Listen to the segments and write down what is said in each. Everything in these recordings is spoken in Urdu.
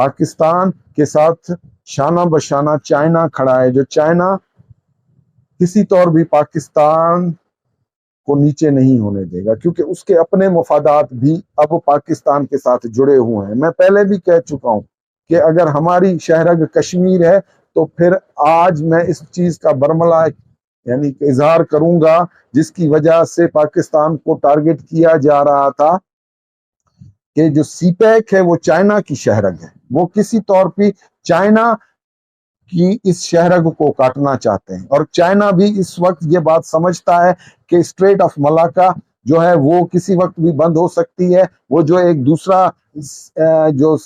پاکستان کے ساتھ شانہ بشانہ چائنا کھڑا ہے، جو چائنا کسی طور بھی پاکستان کو نیچے نہیں ہونے دے گا، کیونکہ اس کے اپنے مفادات بھی اب پاکستان کے ساتھ جڑے ہوئے ہیں۔ میں پہلے بھی کہہ چکا ہوں کہ اگر ہماری شہرگ کشمیر ہے تو پھر آج میں اس چیز کا برملا یعنی کہ اظہار کروں گا، جس کی وجہ سے پاکستان کو ٹارگٹ کیا جا رہا تھا کہ جو سی پیک ہے وہ چائنا کی شہرگ ہے، وہ کسی طور پہ چائنا کی اس شہرگ کو کاٹنا چاہتے ہیں، اور چائنا بھی اس وقت یہ بات سمجھتا ہے کہ اسٹریٹ آف ملاکا جو ہے وہ کسی وقت بھی بند ہو سکتی ہے۔ وہ جو ایک دوسرا جو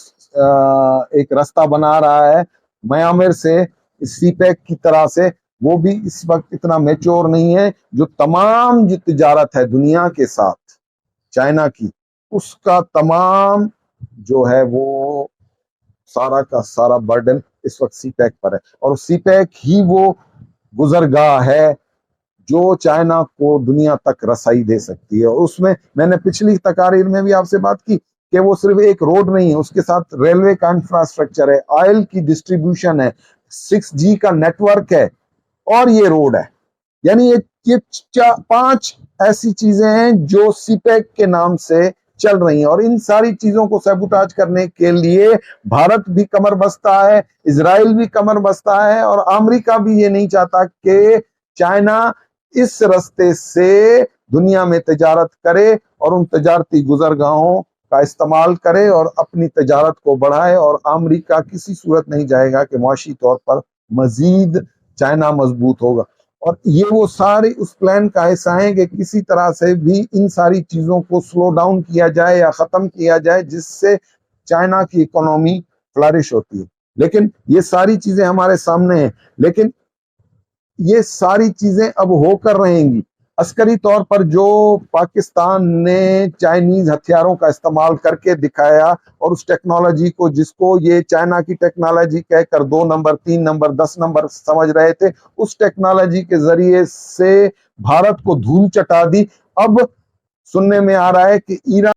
ایک رستہ بنا رہا ہے میامر سے سی پیک کی طرح سے، وہ بھی اس وقت اتنا میچور نہیں ہے۔ جو تمام جو تجارت ہے دنیا کے ساتھ چائنا کی، اس کا تمام جو ہے وہ سارا کا سارا برڈن اس وقت سی پیک پر ہے، اور سی پیک ہی وہ گزرگاہ ہے جو چائنا کو دنیا تک رسائی دے سکتی ہے۔ اور اس میں نے پچھلی تقاریر میں بھی آپ سے بات کی کہ وہ صرف ایک روڈ نہیں ہے، اس کے ساتھ ریلوے کا انفراسٹرکچر ہے، آئل کی ڈسٹریبیوشن ہے، 6G کا نیٹ ورک ہے، اور یہ روڈ ہے۔ یعنی یہ 5 ایسی چیزیں ہیں جو سی پیک کے نام سے چل رہی ہیں، اور ان ساری چیزوں کو سیبوتاج کرنے کے لیے بھارت بھی کمر بستہ ہے، اسرائیل بھی کمر بستہ ہے، اور امریکہ بھی یہ نہیں چاہتا کہ چائنا اس رستے سے دنیا میں تجارت کرے اور ان تجارتی گزرگاہوں کا استعمال کرے اور اپنی تجارت کو بڑھائے، اور امریکہ کسی صورت نہیں جائے گا کہ معاشی طور پر مزید چائنا مضبوط ہوگا۔ اور یہ وہ سارے اس پلان کا حصہ ہیں کہ کسی طرح سے بھی ان ساری چیزوں کو سلو ڈاؤن کیا جائے یا ختم کیا جائے، جس سے چائنا کی اکانومی فلرش ہوتی ہے۔ لیکن یہ ساری چیزیں ہمارے سامنے ہیں، لیکن یہ ساری چیزیں اب ہو کر رہیں گی۔ عسکری طور پر جو پاکستان نے چائنیز ہتھیاروں کا استعمال کر کے دکھایا، اور اس ٹیکنالوجی کو جس کو یہ چائنا کی ٹیکنالوجی کہہ کر 2 نمبر 3 نمبر 10 نمبر سمجھ رہے تھے، اس ٹیکنالوجی کے ذریعے سے بھارت کو دھول چٹا دی۔ اب سننے میں آ رہا ہے کہ ایران